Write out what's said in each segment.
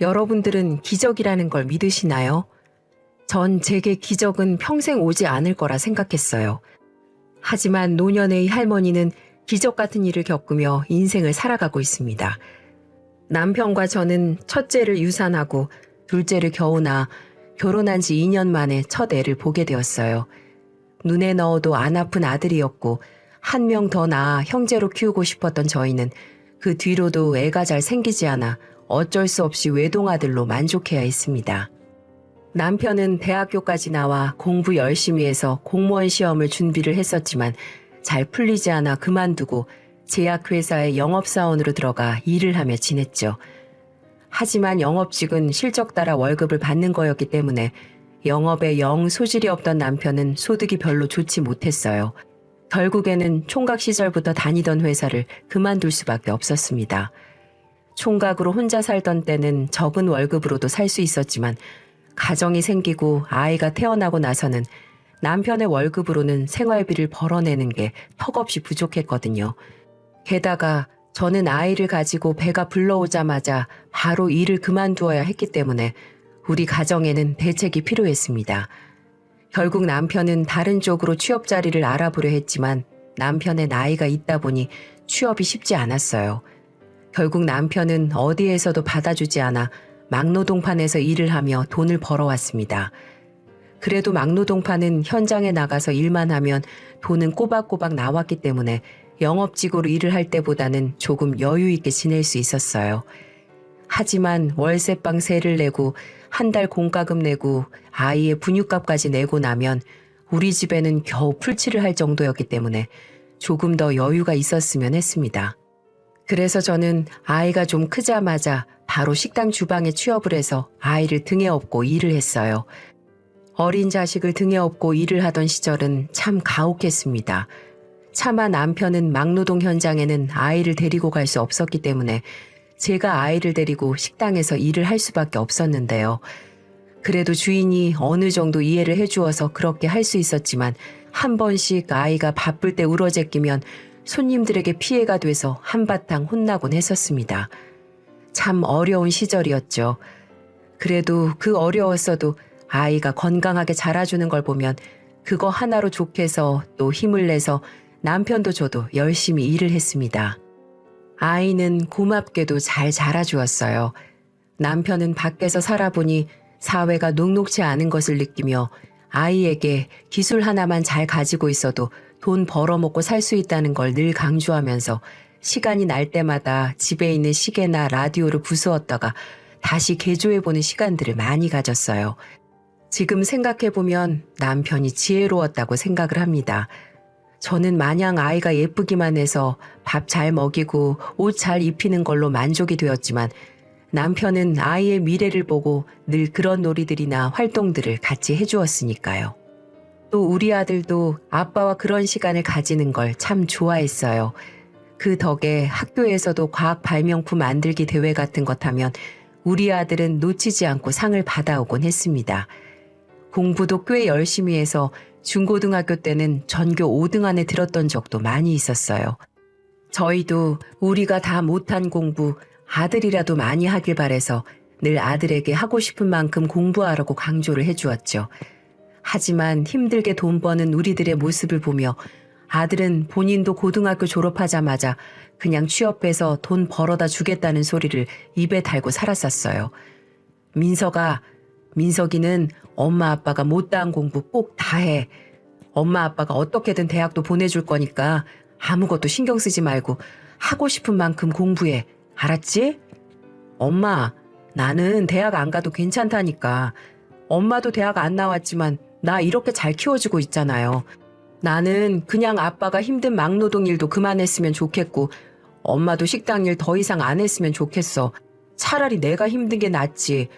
여러분들은 기적이라는 걸 믿으시나요? 전 제게 기적은 평생 오지 않을 거라 생각했어요. 하지만 노년의 할머니는 기적 같은 일을 겪으며 인생을 살아가고 있습니다. 남편과 저는 첫째를 유산하고 둘째를 겨우 낳아 결혼한 지 2년 만에 첫 애를 보게 되었어요. 눈에 넣어도 안 아픈 아들이었고 한 명 더 낳아 형제로 키우고 싶었던 저희는 그 뒤로도 애가 잘 생기지 않아 어쩔 수 없이 외동아들로 만족해야 했습니다. 남편은 대학교까지 나와 공부 열심히 해서 공무원 시험을 준비를 했었지만 잘 풀리지 않아 그만두고 제약회사의 영업사원으로 들어가 일을 하며 지냈죠. 하지만 영업직은 실적 따라 월급을 받는 거였기 때문에 영업에 영 소질이 없던 남편은 소득이 별로 좋지 못했어요. 결국에는 총각 시절부터 다니던 회사를 그만둘 수밖에 없었습니다. 총각으로 혼자 살던 때는 적은 월급으로도 살 수 있었지만 가정이 생기고 아이가 태어나고 나서는 남편의 월급으로는 생활비를 벌어내는 게 턱없이 부족했거든요. 게다가 저는 아이를 가지고 배가 불러오자마자 바로 일을 그만두어야 했기 때문에 우리 가정에는 대책이 필요했습니다. 결국 남편은 다른 쪽으로 취업 자리를 알아보려 했지만 남편의 나이가 있다 보니 취업이 쉽지 않았어요. 결국 남편은 어디에서도 받아주지 않아 막노동판에서 일을 하며 돈을 벌어왔습니다. 그래도 막노동판은 현장에 나가서 일만 하면 돈은 꼬박꼬박 나왔기 때문에 영업직으로 일을 할 때보다는 조금 여유 있게 지낼 수 있었어요. 하지만 월세방 세를 내고 한 달 공과금 내고 아이의 분유값까지 내고 나면 우리 집에는 겨우 풀칠을 할 정도였기 때문에 조금 더 여유가 있었으면 했습니다. 그래서 저는 아이가 좀 크자마자 바로 식당 주방에 취업을 해서 아이를 등에 업고 일을 했어요. 어린 자식을 등에 업고 일을 하던 시절은 참 가혹했습니다. 차마 남편은 막노동 현장에는 아이를 데리고 갈 수 없었기 때문에 제가 아이를 데리고 식당에서 일을 할 수밖에 없었는데요. 그래도 주인이 어느 정도 이해를 해주어서 그렇게 할 수 있었지만 한 번씩 아이가 바쁠 때 울어제끼면 손님들에게 피해가 돼서 한바탕 혼나곤 했었습니다. 참 어려운 시절이었죠. 그래도 그 어려웠어도 아이가 건강하게 자라주는 걸 보면 그거 하나로 좋게서 또 힘을 내서 남편도 저도 열심히 일을 했습니다. 아이는 고맙게도 잘 자라주었어요. 남편은 밖에서 살아보니 사회가 녹록지 않은 것을 느끼며 아이에게 기술 하나만 잘 가지고 있어도 돈 벌어먹고 살 수 있다는 걸 늘 강조하면서 시간이 날 때마다 집에 있는 시계나 라디오를 부수었다가 다시 개조해보는 시간들을 많이 가졌어요. 지금 생각해보면 남편이 지혜로웠다고 생각을 합니다. 저는 마냥 아이가 예쁘기만 해서 밥 잘 먹이고 옷 잘 입히는 걸로 만족이 되었지만 남편은 아이의 미래를 보고 늘 그런 놀이들이나 활동들을 같이 해주었으니까요. 또 우리 아들도 아빠와 그런 시간을 가지는 걸 참 좋아했어요. 그 덕에 학교에서도 과학 발명품 만들기 대회 같은 것 하면 우리 아들은 놓치지 않고 상을 받아오곤 했습니다. 공부도 꽤 열심히 해서 중고등학교 때는 전교 5등 안에 들었던 적도 많이 있었어요. 저희도 우리가 다 못한 공부 아들이라도 많이 하길 바래서 늘 아들에게 하고 싶은 만큼 공부하라고 강조를 해주었죠. 하지만 힘들게 돈 버는 우리들의 모습을 보며 아들은 본인도 고등학교 졸업하자마자 그냥 취업해서 돈 벌어다 주겠다는 소리를 입에 달고 살았었어요. 민석이는 엄마 아빠가 못다한 공부 꼭 다 해. 엄마 아빠가 어떻게든 대학도 보내줄 거니까 아무것도 신경 쓰지 말고 하고 싶은 만큼 공부해. 알았지? 엄마, 나는 대학 안 가도 괜찮다니까. 엄마도 대학 안 나왔지만 나 이렇게 잘 키워주고 있잖아요. 나는 그냥 아빠가 힘든 막노동 일도 그만했으면 좋겠고 엄마도 식당 일 더 이상 안 했으면 좋겠어. 차라리 내가 힘든 게 낫지.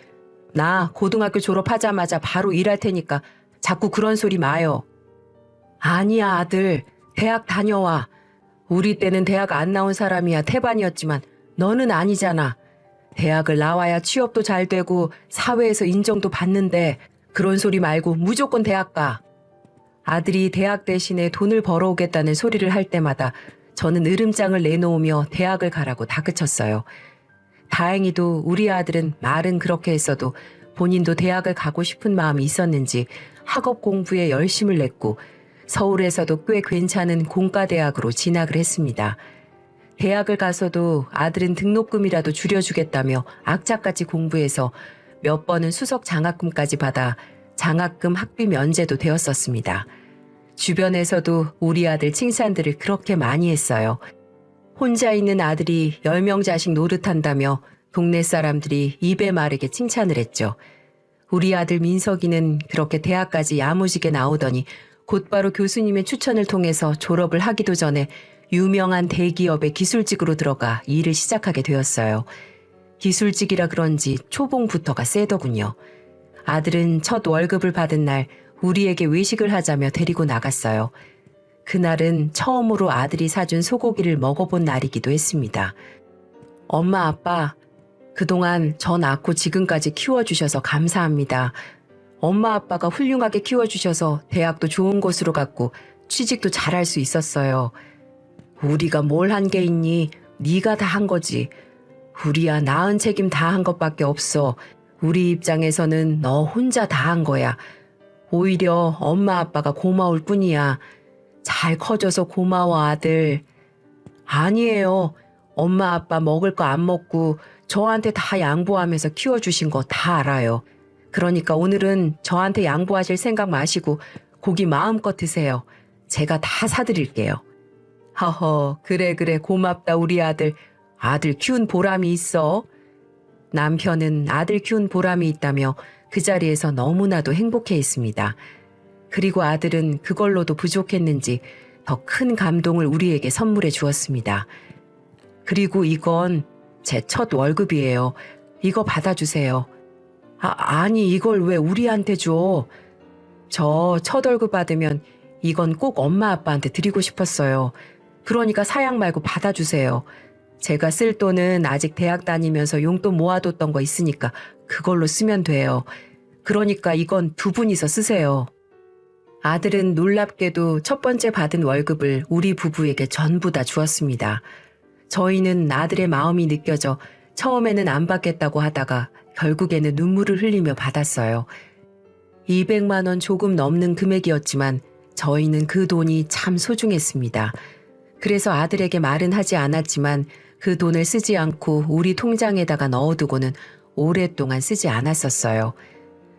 나 고등학교 졸업하자마자 바로 일할 테니까 자꾸 그런 소리 마요. 아니야, 아들. 대학 다녀와. 우리 때는 대학 안 나온 사람이야 태반이었지만 너는 아니잖아. 대학을 나와야 취업도 잘 되고 사회에서 인정도 받는데 그런 소리 말고 무조건 대학 가. 아들이 대학 대신에 돈을 벌어오겠다는 소리를 할 때마다 저는 으름장을 내놓으며 대학을 가라고 다그쳤어요. 다행히도 우리 아들은 말은 그렇게 했어도 본인도 대학을 가고 싶은 마음이 있었는지 학업 공부에 열심을 냈고 서울에서도 꽤 괜찮은 공과대학으로 진학을 했습니다. 대학을 가서도 아들은 등록금이라도 줄여주겠다며 악착같이 공부해서 몇 번은 수석 장학금까지 받아 장학금 학비 면제도 되었었습니다. 주변에서도 우리 아들 칭찬들을 그렇게 많이 했어요. 혼자 있는 아들이 10명 자식 노릇한다며 동네 사람들이 입에 마르게 칭찬을 했죠. 우리 아들 민석이는 그렇게 대학까지 야무지게 나오더니 곧바로 교수님의 추천을 통해서 졸업을 하기도 전에 유명한 대기업의 기술직으로 들어가 일을 시작하게 되었어요. 기술직이라 그런지 초봉부터가 세더군요. 아들은 첫 월급을 받은 날 우리에게 외식을 하자며 데리고 나갔어요. 그날은 처음으로 아들이 사준 소고기를 먹어본 날이기도 했습니다. 엄마, 아빠, 그동안 저 낳고 지금까지 키워주셔서 감사합니다. 엄마, 아빠가 훌륭하게 키워주셔서 대학도 좋은 곳으로 갔고 취직도 잘할 수 있었어요. 우리가 뭘 한 게 있니? 네가 다 한 거지. 우리야 낳은 책임 다 한 것밖에 없어. 우리 입장에서는 너 혼자 다 한 거야. 오히려 엄마 아빠가 고마울 뿐이야. 잘 커져서 고마워 아들. 아니에요. 엄마 아빠 먹을 거 안 먹고 저한테 다 양보하면서 키워주신 거 다 알아요. 그러니까 오늘은 저한테 양보하실 생각 마시고 고기 마음껏 드세요. 제가 다 사드릴게요. 허허, 그래 고맙다 우리 아들. 아들 키운 보람이 있어. 남편은 아들 키운 보람이 있다며 그 자리에서 너무나도 행복해했습니다. 그리고 아들은 그걸로도 부족했는지 더 큰 감동을 우리에게 선물해 주었습니다. 그리고 이건 제 첫 월급이에요. 이거 받아주세요. 아니 이걸 왜 우리한테 줘? 저 첫 월급 받으면 이건 꼭 엄마 아빠한테 드리고 싶었어요. 그러니까 사양 말고 받아주세요. 제가 쓸 돈은 아직 대학 다니면서 용돈 모아뒀던 거 있으니까 그걸로 쓰면 돼요. 그러니까 이건 두 분이서 쓰세요. 아들은 놀랍게도 첫 번째 받은 월급을 우리 부부에게 전부 다 주었습니다. 저희는 아들의 마음이 느껴져 처음에는 안 받겠다고 하다가 결국에는 눈물을 흘리며 받았어요. 200만 원 조금 넘는 금액이었지만 저희는 그 돈이 참 소중했습니다. 그래서 아들에게 말은 하지 않았지만 그 돈을 쓰지 않고 우리 통장에다가 넣어두고는 오랫동안 쓰지 않았었어요.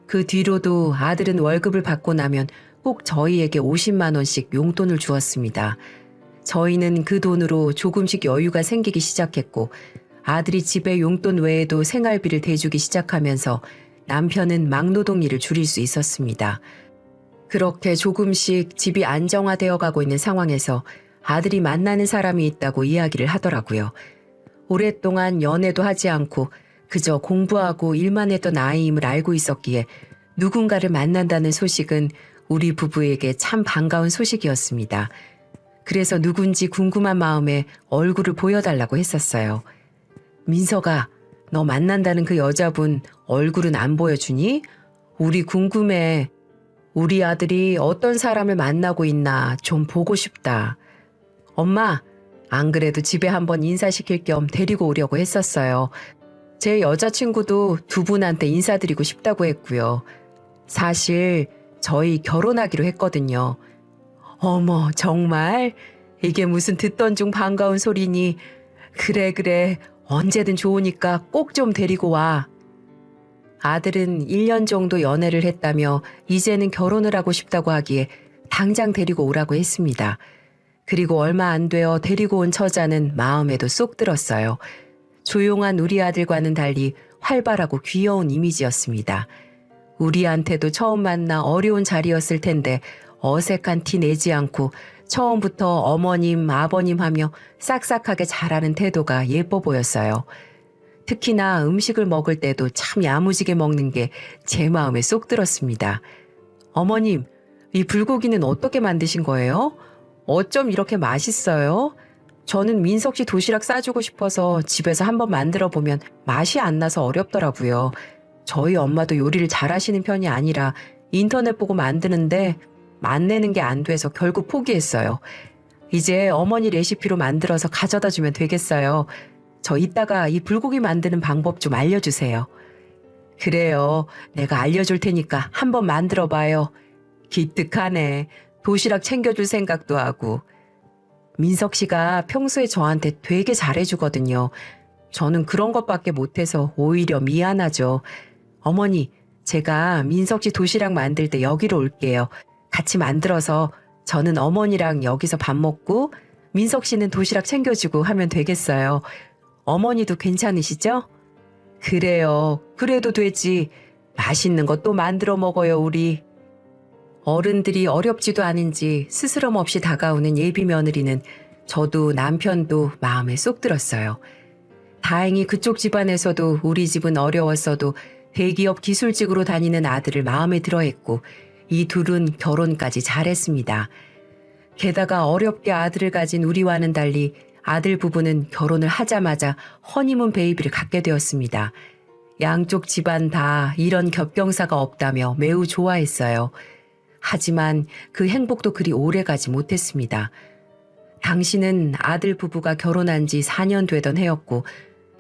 그 뒤로도 아들은 월급을 받고 나면 꼭 저희에게 50만 원씩 용돈을 주었습니다. 저희는 그 돈으로 조금씩 여유가 생기기 시작했고 아들이 집에 용돈 외에도 생활비를 대주기 시작하면서 남편은 막노동 일을 줄일 수 있었습니다. 그렇게 조금씩 집이 안정화되어 가고 있는 상황에서 아들이 만나는 사람이 있다고 이야기를 하더라고요. 오랫동안 연애도 하지 않고 그저 공부하고 일만 했던 아이임을 알고 있었기에 누군가를 만난다는 소식은 우리 부부에게 참 반가운 소식이었습니다. 그래서 누군지 궁금한 마음에 얼굴을 보여달라고 했었어요. 민석아, 너 만난다는 그 여자분 얼굴은 안 보여주니? 우리 궁금해. 우리 아들이 어떤 사람을 만나고 있나 좀 보고 싶다. 엄마, 안 그래도 집에 한번 인사시킬 겸 데리고 오려고 했었어요. 제 여자친구도 두 분한테 인사드리고 싶다고 했고요. 사실 저희 결혼하기로 했거든요. 어머, 정말? 이게 무슨 듣던 중 반가운 소리니. 그래. 언제든 좋으니까 꼭 좀 데리고 와. 아들은 1년 정도 연애를 했다며 이제는 결혼을 하고 싶다고 하기에 당장 데리고 오라고 했습니다. 그리고 얼마 안 되어 데리고 온 처자는 마음에도 쏙 들었어요. 조용한 우리 아들과는 달리 활발하고 귀여운 이미지였습니다. 우리한테도 처음 만나 어려운 자리였을 텐데 어색한 티 내지 않고 처음부터 어머님, 아버님 하며 싹싹하게 잘하는 태도가 예뻐 보였어요. 특히나 음식을 먹을 때도 참 야무지게 먹는 게 제 마음에 쏙 들었습니다. 어머님, 이 불고기는 어떻게 만드신 거예요? 어쩜 이렇게 맛있어요? 저는 민석 씨 도시락 싸주고 싶어서 집에서 한번 만들어 보면 맛이 안 나서 어렵더라고요. 저희 엄마도 요리를 잘하시는 편이 아니라 인터넷 보고 만드는데 맛내는 게 안 돼서 결국 포기했어요. 이제 어머니 레시피로 만들어서 가져다 주면 되겠어요. 저 이따가 이 불고기 만드는 방법 좀 알려주세요. 그래요. 내가 알려줄 테니까 한번 만들어 봐요. 기특하네. 도시락 챙겨줄 생각도 하고. 민석 씨가 평소에 저한테 되게 잘해주거든요. 저는 그런 것밖에 못해서 오히려 미안하죠. 어머니, 제가 민석 씨 도시락 만들 때 여기로 올게요. 같이 만들어서 저는 어머니랑 여기서 밥 먹고 민석 씨는 도시락 챙겨주고 하면 되겠어요. 어머니도 괜찮으시죠? 그래요. 그래도 되지. 맛있는 거 또 만들어 먹어요, 우리. 어른들이 어렵지도 않은지 스스럼 없이 다가오는 예비 며느리는 저도 남편도 마음에 쏙 들었어요. 다행히 그쪽 집안에서도 우리 집은 어려웠어도 대기업 기술직으로 다니는 아들을 마음에 들어했고 이 둘은 결혼까지 잘했습니다. 게다가 어렵게 아들을 가진 우리와는 달리 아들 부부는 결혼을 하자마자 허니문 베이비를 갖게 되었습니다. 양쪽 집안 다 이런 겹경사가 없다며 매우 좋아했어요. 하지만 그 행복도 그리 오래가지 못했습니다. 당시는 아들 부부가 결혼한 지 4년 되던 해였고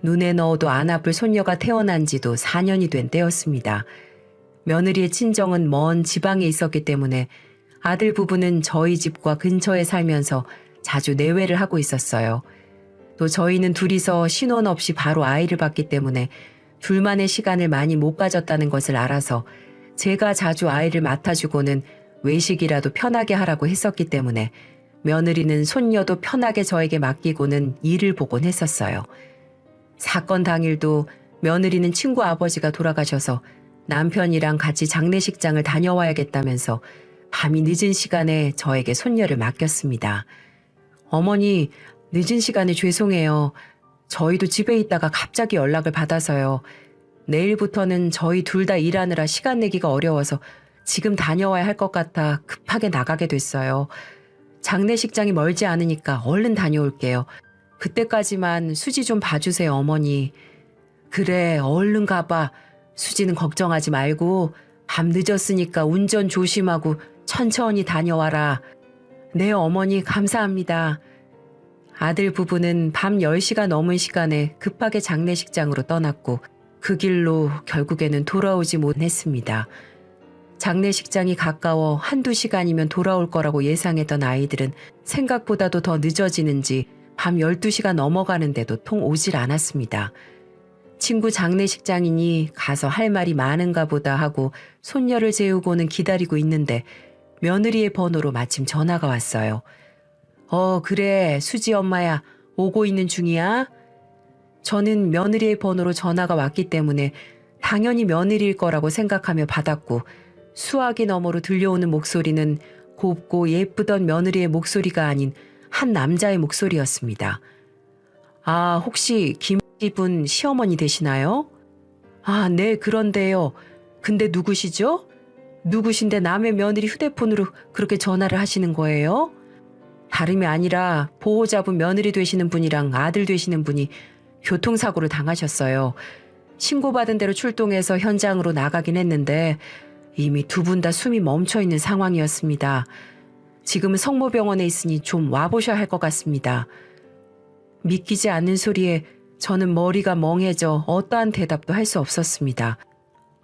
눈에 넣어도 안 아플 손녀가 태어난 지도 4년이 된 때였습니다. 며느리의 친정은 먼 지방에 있었기 때문에 아들 부부는 저희 집과 근처에 살면서 자주 내외를 하고 있었어요. 또 저희는 둘이서 신혼 없이 바로 아이를 낳기 때문에 둘만의 시간을 많이 못 가졌다는 것을 알아서 제가 자주 아이를 맡아주고는 외식이라도 편하게 하라고 했었기 때문에 며느리는 손녀도 편하게 저에게 맡기고는 일을 보곤 했었어요. 사건 당일도 며느리는 친구 아버지가 돌아가셔서 남편이랑 같이 장례식장을 다녀와야겠다면서 밤이 늦은 시간에 저에게 손녀를 맡겼습니다. 어머니, 늦은 시간에 죄송해요. 저희도 집에 있다가 갑자기 연락을 받아서요. 내일부터는 저희 둘 다 일하느라 시간 내기가 어려워서 지금 다녀와야 할 것 같아 급하게 나가게 됐어요. 장례식장이 멀지 않으니까 얼른 다녀올게요. 그때까지만 수지 좀 봐주세요, 어머니. 그래, 얼른 가봐. 수지는 걱정하지 말고 밤 늦었으니까 운전 조심하고 천천히 다녀와라. 네, 어머니 감사합니다. 아들 부부는 밤 10시가 넘은 시간에 급하게 장례식장으로 떠났고 그 길로 결국에는 돌아오지 못했습니다. 장례식장이 가까워 한두 시간이면 돌아올 거라고 예상했던 아이들은 생각보다도 더 늦어지는지 밤 12시가 넘어가는데도 통 오질 않았습니다. 친구 장례식장이니 가서 할 말이 많은가 보다 하고 손녀를 재우고는 기다리고 있는데 며느리의 번호로 마침 전화가 왔어요. 그래, 수지 엄마야. 오고 있는 중이야? 저는 며느리의 번호로 전화가 왔기 때문에 당연히 며느리일 거라고 생각하며 받았고 수화기 너머로 들려오는 목소리는 곱고 예쁘던 며느리의 목소리가 아닌 한 남자의 목소리였습니다. 아, 혹시 김씨분 시어머니 되시나요? 아, 네, 그런데요. 근데 누구시죠? 누구신데 남의 며느리 휴대폰으로 그렇게 전화를 하시는 거예요? 다름이 아니라 보호자분 며느리 되시는 분이랑 아들 되시는 분이 교통사고를 당하셨어요. 신고받은 대로 출동해서 현장으로 나가긴 했는데 이미 두 분 다 숨이 멈춰 있는 상황이었습니다. 지금은 성모병원에 있으니 좀 와보셔야 할 것 같습니다. 믿기지 않는 소리에 저는 머리가 멍해져 어떠한 대답도 할 수 없었습니다.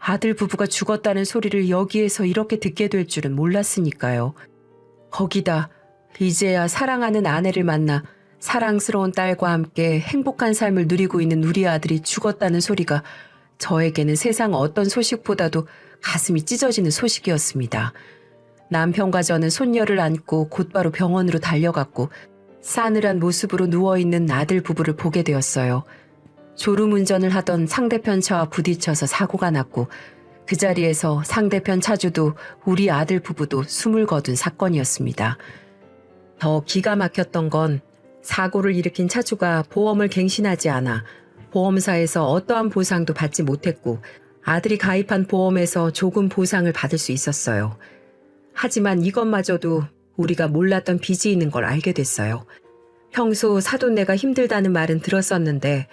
아들 부부가 죽었다는 소리를 여기에서 이렇게 듣게 될 줄은 몰랐으니까요. 거기다 이제야 사랑하는 아내를 만나 사랑스러운 딸과 함께 행복한 삶을 누리고 있는 우리 아들이 죽었다는 소리가 저에게는 세상 어떤 소식보다도 가슴이 찢어지는 소식이었습니다. 남편과 저는 손녀를 안고 곧바로 병원으로 달려갔고 싸늘한 모습으로 누워있는 아들 부부를 보게 되었어요. 졸음운전을 하던 상대편 차와 부딪혀서 사고가 났고 그 자리에서 상대편 차주도 우리 아들 부부도 숨을 거둔 사건이었습니다. 더 기가 막혔던 건 사고를 일으킨 차주가 보험을 갱신하지 않아 보험사에서 어떠한 보상도 받지 못했고 아들이 가입한 보험에서 조금 보상을 받을 수 있었어요. 하지만 이것마저도 우리가 몰랐던 빚이 있는 걸 알게 됐어요. 평소 사돈네가 힘들다는 말은 들었었는데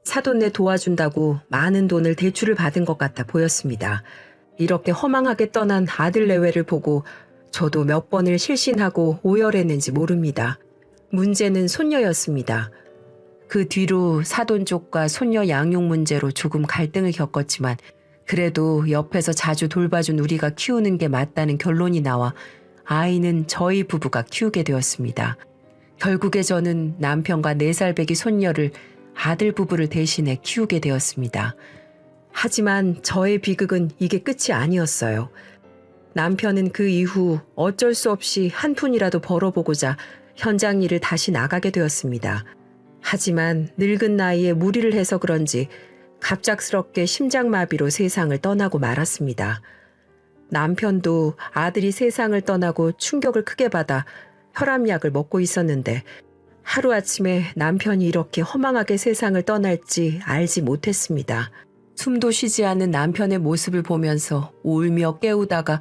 사돈네 도와준다고 많은 돈을 대출을 받은 것 같아 보였습니다. 이렇게 허망하게 떠난 아들 내외를 보고 저도 몇 번을 실신하고 오열했는지 모릅니다. 문제는 손녀였습니다. 그 뒤로 사돈 쪽과 손녀 양육 문제로 조금 갈등을 겪었지만 그래도 옆에서 자주 돌봐준 우리가 키우는 게 맞다는 결론이 나와 아이는 저희 부부가 키우게 되었습니다. 결국에 저는 남편과 4살 배기 손녀를 아들 부부를 대신해 키우게 되었습니다. 하지만 저의 비극은 이게 끝이 아니었어요. 남편은 그 이후 어쩔 수 없이 한 푼이라도 벌어보고자 현장 일을 다시 나가게 되었습니다. 하지만 늙은 나이에 무리를 해서 그런지 갑작스럽게 심장마비로 세상을 떠나고 말았습니다. 남편도 아들이 세상을 떠나고 충격을 크게 받아 혈압약을 먹고 있었는데 하루아침에 남편이 이렇게 허망하게 세상을 떠날지 알지 못했습니다. 숨도 쉬지 않는 남편의 모습을 보면서 울며 깨우다가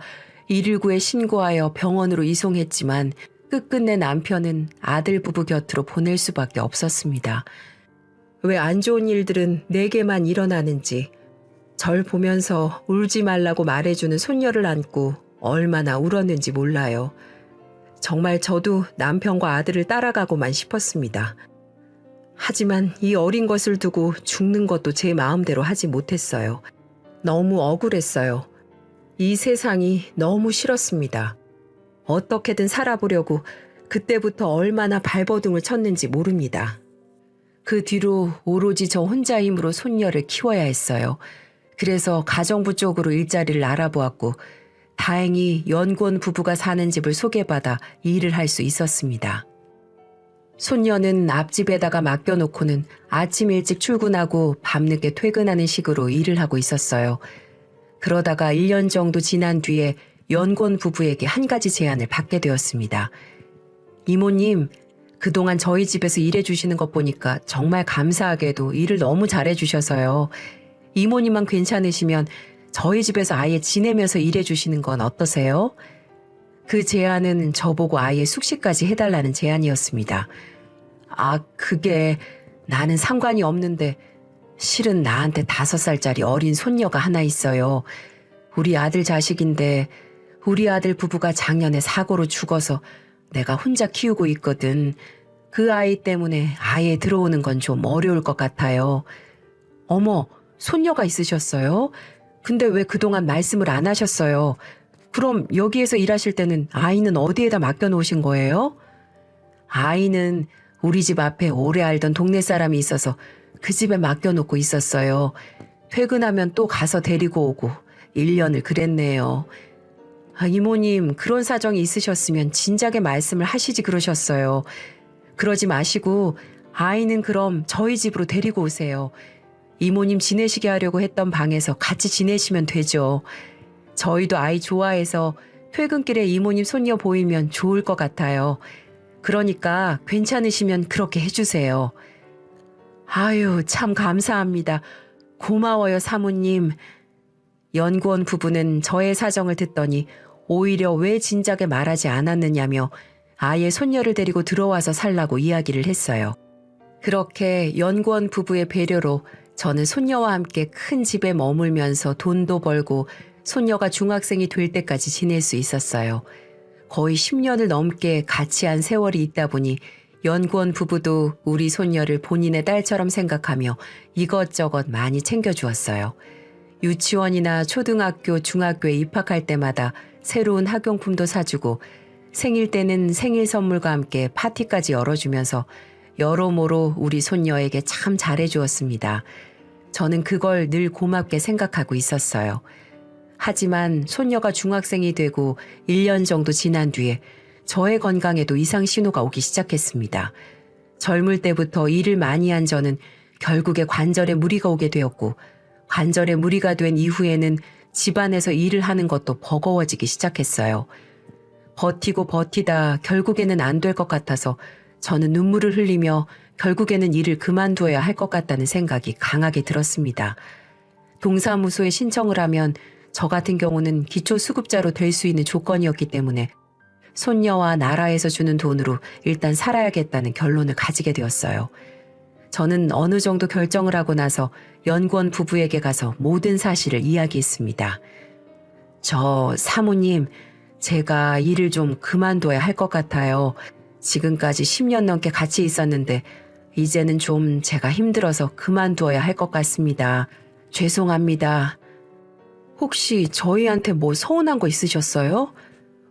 119에 신고하여 병원으로 이송했지만 끝끝내 남편은 아들 부부 곁으로 보낼 수밖에 없었습니다. 왜 안 좋은 일들은 내게만 일어나는지 절 보면서 울지 말라고 말해주는 손녀를 안고 얼마나 울었는지 몰라요. 정말 저도 남편과 아들을 따라가고만 싶었습니다. 하지만 이 어린 것을 두고 죽는 것도 제 마음대로 하지 못했어요. 너무 억울했어요. 이 세상이 너무 싫었습니다. 어떻게든 살아보려고 그때부터 얼마나 발버둥을 쳤는지 모릅니다. 그 뒤로 오로지 저 혼자 힘으로 손녀를 키워야 했어요. 그래서 가정부 쪽으로 일자리를 알아보았고 다행히 연구원 부부가 사는 집을 소개받아 일을 할 수 있었습니다. 손녀는 앞집에다가 맡겨놓고는 아침 일찍 출근하고 밤늦게 퇴근하는 식으로 일을 하고 있었어요. 그러다가 1년 정도 지난 뒤에 연구원 부부에게 한 가지 제안을 받게 되었습니다. 이모님, 그동안 저희 집에서 일해주시는 것 보니까 정말 감사하게도 일을 너무 잘해주셔서요. 이모님만 괜찮으시면 저희 집에서 아예 지내면서 일해주시는 건 어떠세요? 그 제안은 저보고 아예 숙식까지 해달라는 제안이었습니다. 그게 나는 상관이 없는데 실은 나한테 5살짜리 어린 손녀가 하나 있어요. 우리 아들 자식인데 우리 아들 부부가 작년에 사고로 죽어서 내가 혼자 키우고 있거든. 그 아이 때문에 아예 들어오는 건 좀 어려울 것 같아요. 어머, 손녀가 있으셨어요? 근데 왜 그동안 말씀을 안 하셨어요? 그럼 여기에서 일하실 때는 아이는 어디에다 맡겨놓으신 거예요? 아이는 우리 집 앞에 오래 알던 동네 사람이 있어서 그 집에 맡겨놓고 있었어요. 퇴근하면 또 가서 데리고 오고 1년을 그랬네요. 이모님, 그런 사정이 있으셨으면 진작에 말씀을 하시지 그러셨어요. 그러지 마시고 아이는 그럼 저희 집으로 데리고 오세요. 이모님 지내시게 하려고 했던 방에서 같이 지내시면 되죠. 저희도 아이 좋아해서 퇴근길에 이모님 손녀 보이면 좋을 것 같아요. 그러니까 괜찮으시면 그렇게 해주세요. 아유, 참 감사합니다. 고마워요, 사모님. 연구원 부부는 저의 사정을 듣더니 오히려 왜 진작에 말하지 않았느냐며 아예 손녀를 데리고 들어와서 살라고 이야기를 했어요. 그렇게 연구원 부부의 배려로 저는 손녀와 함께 큰 집에 머물면서 돈도 벌고 손녀가 중학생이 될 때까지 지낼 수 있었어요. 거의 10년을 넘게 같이 한 세월이 있다 보니 연구원 부부도 우리 손녀를 본인의 딸처럼 생각하며 이것저것 많이 챙겨주었어요. 유치원이나 초등학교, 중학교에 입학할 때마다 새로운 학용품도 사주고 생일 때는 생일 선물과 함께 파티까지 열어주면서 여러모로 우리 손녀에게 참 잘해주었습니다. 저는 그걸 늘 고맙게 생각하고 있었어요. 하지만 손녀가 중학생이 되고 1년 정도 지난 뒤에 저의 건강에도 이상 신호가 오기 시작했습니다. 젊을 때부터 일을 많이 한 저는 결국에 관절에 무리가 오게 되었고 관절에 무리가 된 이후에는 집안에서 일을 하는 것도 버거워지기 시작했어요. 버티고 버티다 결국에는 안 될 것 같아서 저는 눈물을 흘리며 결국에는 일을 그만두어야 할 것 같다는 생각이 강하게 들었습니다. 동사무소에 신청을 하면 저 같은 경우는 기초수급자로 될 수 있는 조건이었기 때문에 손녀와 나라에서 주는 돈으로 일단 살아야겠다는 결론을 가지게 되었어요. 저는 어느 정도 결정을 하고 나서 연구원 부부에게 가서 모든 사실을 이야기했습니다. 저 사모님, 제가 일을 좀 그만둬야 할 것 같아요. 지금까지 10년 넘게 같이 있었는데 이제는 좀 제가 힘들어서 그만두어야 할 것 같습니다. 죄송합니다. 혹시 저희한테 뭐 서운한 거 있으셨어요?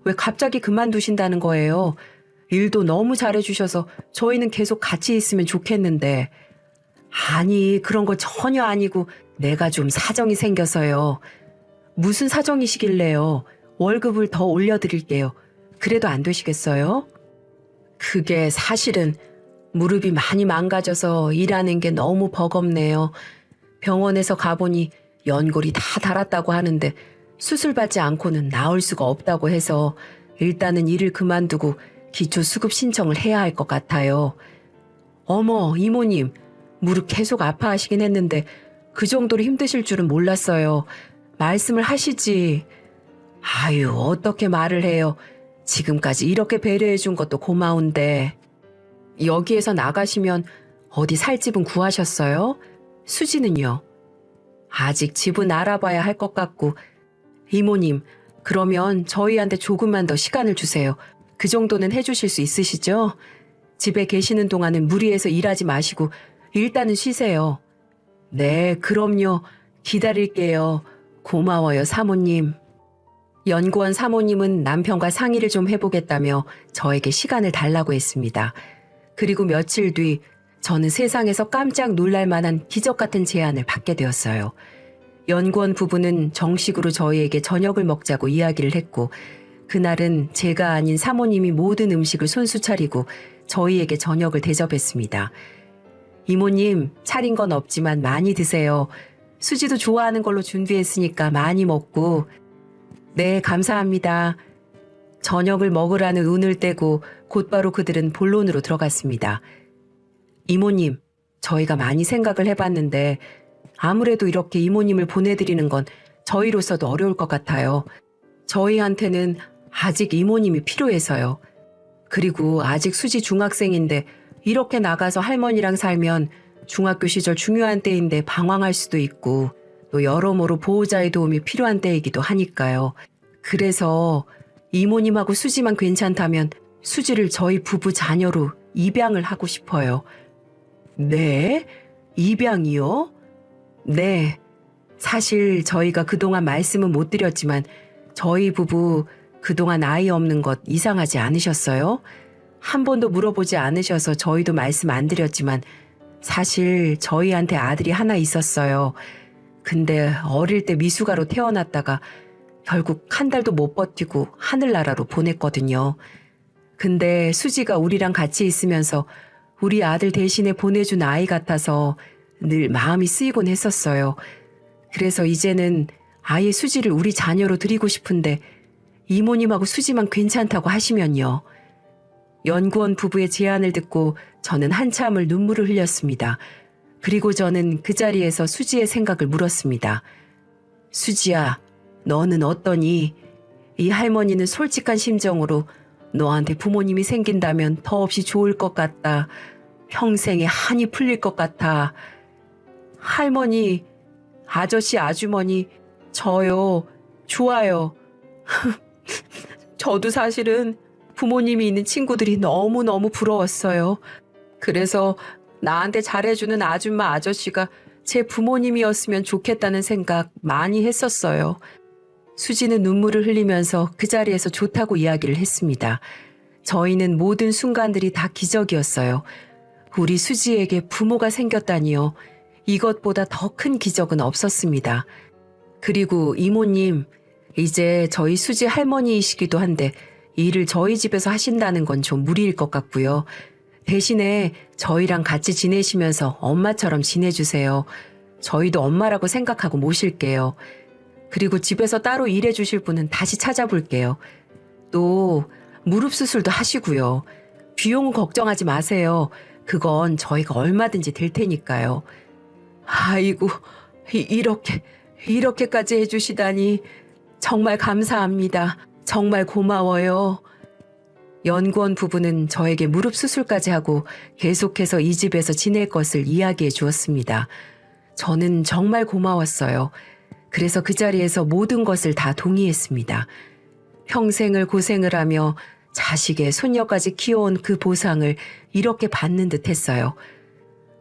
왜 갑자기 그만두신다는 거예요? 일도 너무 잘해주셔서 저희는 계속 같이 있으면 좋겠는데. 아니, 그런 거 전혀 아니고 내가 좀 사정이 생겨서요. 무슨 사정이시길래요? 월급을 더 올려드릴게요. 그래도 안 되시겠어요? 그게 사실은 무릎이 많이 망가져서 일하는 게 너무 버겁네요. 병원에서 가보니 연골이 다 닳았다고 하는데 수술받지 않고는 나을 수가 없다고 해서 일단은 일을 그만두고 기초수급 신청을 해야 할 것 같아요. 어머, 이모님, 무릎 계속 아파하시긴 했는데 그 정도로 힘드실 줄은 몰랐어요. 말씀을 하시지. 아유, 어떻게 말을 해요. 지금까지 이렇게 배려해 준 것도 고마운데. 여기에서 나가시면 어디 살 집은 구하셨어요? 수지는요? 아직 집은 알아봐야 할 것 같고. 이모님, 그러면 저희한테 조금만 더 시간을 주세요. 그 정도는 해주실 수 있으시죠? 집에 계시는 동안은 무리해서 일하지 마시고 일단은 쉬세요. 네, 그럼요. 기다릴게요. 고마워요, 사모님. 연구원 사모님은 남편과 상의를 좀 해보겠다며 저에게 시간을 달라고 했습니다. 그리고 며칠 뒤 저는 세상에서 깜짝 놀랄 만한 기적 같은 제안을 받게 되었어요. 연구원 부부는 정식으로 저희에게 저녁을 먹자고 이야기를 했고, 그날은 제가 아닌 사모님이 모든 음식을 손수 차리고 저희에게 저녁을 대접했습니다. 이모님, 차린 건 없지만 많이 드세요. 수지도 좋아하는 걸로 준비했으니까 많이 먹고. 네, 감사합니다. 저녁을 먹으라는 운을 떼고 곧바로 그들은 본론으로 들어갔습니다. 이모님, 저희가 많이 생각을 해봤는데 아무래도 이렇게 이모님을 보내드리는 건 저희로서도 어려울 것 같아요. 저희한테는 아직 이모님이 필요해서요. 그리고 아직 수지 중학생인데 이렇게 나가서 할머니랑 살면 중학교 시절 중요한 때인데 방황할 수도 있고 또 여러모로 보호자의 도움이 필요한 때이기도 하니까요. 그래서 이모님하고 수지만 괜찮다면 수지를 저희 부부 자녀로 입양을 하고 싶어요. 네? 입양이요? 네. 사실 저희가 그동안 말씀은 못 드렸지만 저희 부부 그동안 아이 없는 것 이상하지 않으셨어요? 한 번도 물어보지 않으셔서 저희도 말씀 안 드렸지만 사실 저희한테 아들이 하나 있었어요. 근데 어릴 때 미숙아로 태어났다가 결국 한 달도 못 버티고 하늘나라로 보냈거든요. 근데 수지가 우리랑 같이 있으면서 우리 아들 대신에 보내준 아이 같아서 늘 마음이 쓰이곤 했었어요. 그래서 이제는 아예 수지를 우리 자녀로 드리고 싶은데 이모님하고 수지만 괜찮다고 하시면요. 연구원 부부의 제안을 듣고 저는 한참을 눈물을 흘렸습니다. 그리고 저는 그 자리에서 수지의 생각을 물었습니다. 수지야, 너는 어떠니? 이 할머니는 솔직한 심정으로 너한테 부모님이 생긴다면 더없이 좋을 것 같다. 평생에 한이 풀릴 것 같아. 할머니, 아저씨, 아주머니, 저요. 좋아요. 저도 사실은 부모님이 있는 친구들이 너무너무 부러웠어요. 그래서 나한테 잘해주는 아줌마 아저씨가 제 부모님이었으면 좋겠다는 생각 많이 했었어요. 수지는 눈물을 흘리면서 그 자리에서 좋다고 이야기를 했습니다. 저희는 모든 순간들이 다 기적이었어요. 우리 수지에게 부모가 생겼다니요. 이것보다 더 큰 기적은 없었습니다. 그리고 이모님, 이제 저희 수지 할머니이시기도 한데 일을 저희 집에서 하신다는 건 좀 무리일 것 같고요. 대신에 저희랑 같이 지내시면서 엄마처럼 지내주세요. 저희도 엄마라고 생각하고 모실게요. 그리고 집에서 따로 일해 주실 분은 다시 찾아볼게요. 또 무릎 수술도 하시고요. 비용은 걱정하지 마세요. 그건 저희가 얼마든지 될 테니까요. 아이고, 이렇게까지 해주시다니 정말 감사합니다. 정말 고마워요. 연구원 부부는 저에게 무릎 수술까지 하고 계속해서 이 집에서 지낼 것을 이야기해 주었습니다. 저는 정말 고마웠어요. 그래서 그 자리에서 모든 것을 다 동의했습니다. 평생을 고생을 하며 자식의 손녀까지 키워온 그 보상을 이렇게 받는 듯 했어요.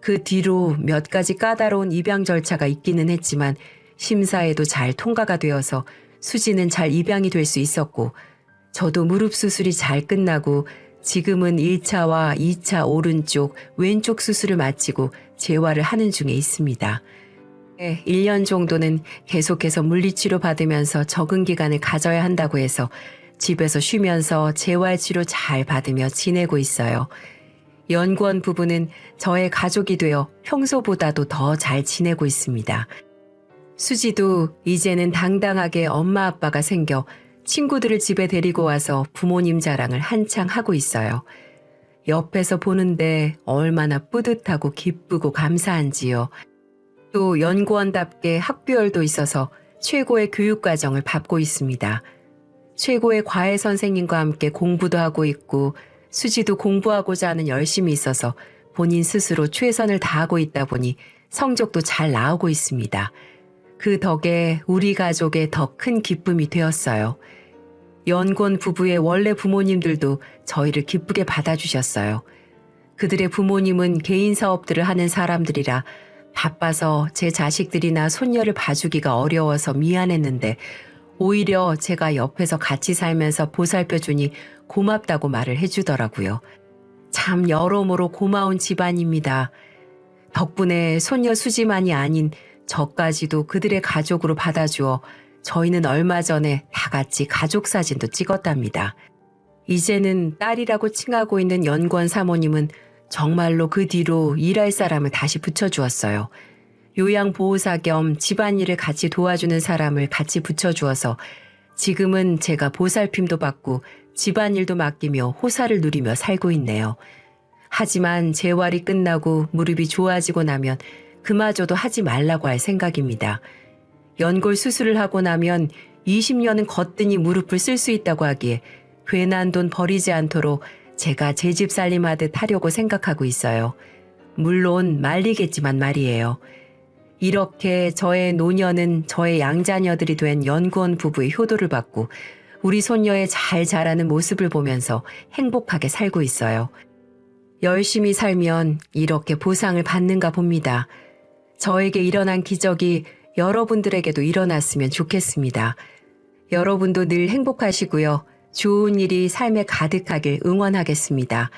그 뒤로 몇 가지 까다로운 입양 절차가 있기는 했지만 심사에도 잘 통과가 되어서 수지는 잘 입양이 될 수 있었고 저도 무릎 수술이 잘 끝나고 지금은 1차와 2차 오른쪽, 왼쪽 수술을 마치고 재활을 하는 중에 있습니다. 1년 정도는 계속해서 물리치료 받으면서 적응 기간을 가져야 한다고 해서 집에서 쉬면서 재활치료 잘 받으며 지내고 있어요. 연구원 부부는 저의 가족이 되어 평소보다도 더 잘 지내고 있습니다. 수지도 이제는 당당하게 엄마 아빠가 생겨 친구들을 집에 데리고 와서 부모님 자랑을 한창 하고 있어요. 옆에서 보는데 얼마나 뿌듯하고 기쁘고 감사한지요. 또 연구원답게 학부열도 있어서 최고의 교육과정을 밟고 있습니다. 최고의 과외 선생님과 함께 공부도 하고 있고 수지도 공부하고자 하는 열심이 있어서 본인 스스로 최선을 다하고 있다 보니 성적도 잘 나오고 있습니다. 그 덕에 우리 가족의 더 큰 기쁨이 되었어요. 연구원 부부의 원래 부모님들도 저희를 기쁘게 받아주셨어요. 그들의 부모님은 개인 사업들을 하는 사람들이라 바빠서 제 자식들이나 손녀를 봐주기가 어려워서 미안했는데 오히려 제가 옆에서 같이 살면서 보살펴주니 고맙다고 말을 해주더라고요. 참 여러모로 고마운 집안입니다. 덕분에 손녀 수지만이 아닌 저까지도 그들의 가족으로 받아주어 저희는 얼마 전에 다 같이 가족 사진도 찍었답니다. 이제는 딸이라고 칭하고 있는 연구원 사모님은 정말로 그 뒤로 일할 사람을 다시 붙여주었어요. 요양보호사 겸 집안일을 같이 도와주는 사람을 같이 붙여주어서 지금은 제가 보살핌도 받고 집안일도 맡기며 호사를 누리며 살고 있네요. 하지만 재활이 끝나고 무릎이 좋아지고 나면 그마저도 하지 말라고 할 생각입니다. 연골 수술을 하고 나면 20년은 거뜬히 무릎을 쓸 수 있다고 하기에 괜한 돈 버리지 않도록 제가 제 집 살림하듯 하려고 생각하고 있어요. 물론 말리겠지만 말이에요. 이렇게 저의 노년은 저의 양자녀들이 된 연구원 부부의 효도를 받고 우리 손녀의 잘 자라는 모습을 보면서 행복하게 살고 있어요. 열심히 살면 이렇게 보상을 받는가 봅니다. 저에게 일어난 기적이 여러분들에게도 일어났으면 좋겠습니다. 여러분도 늘 행복하시고요. 좋은 일이 삶에 가득하길 응원하겠습니다.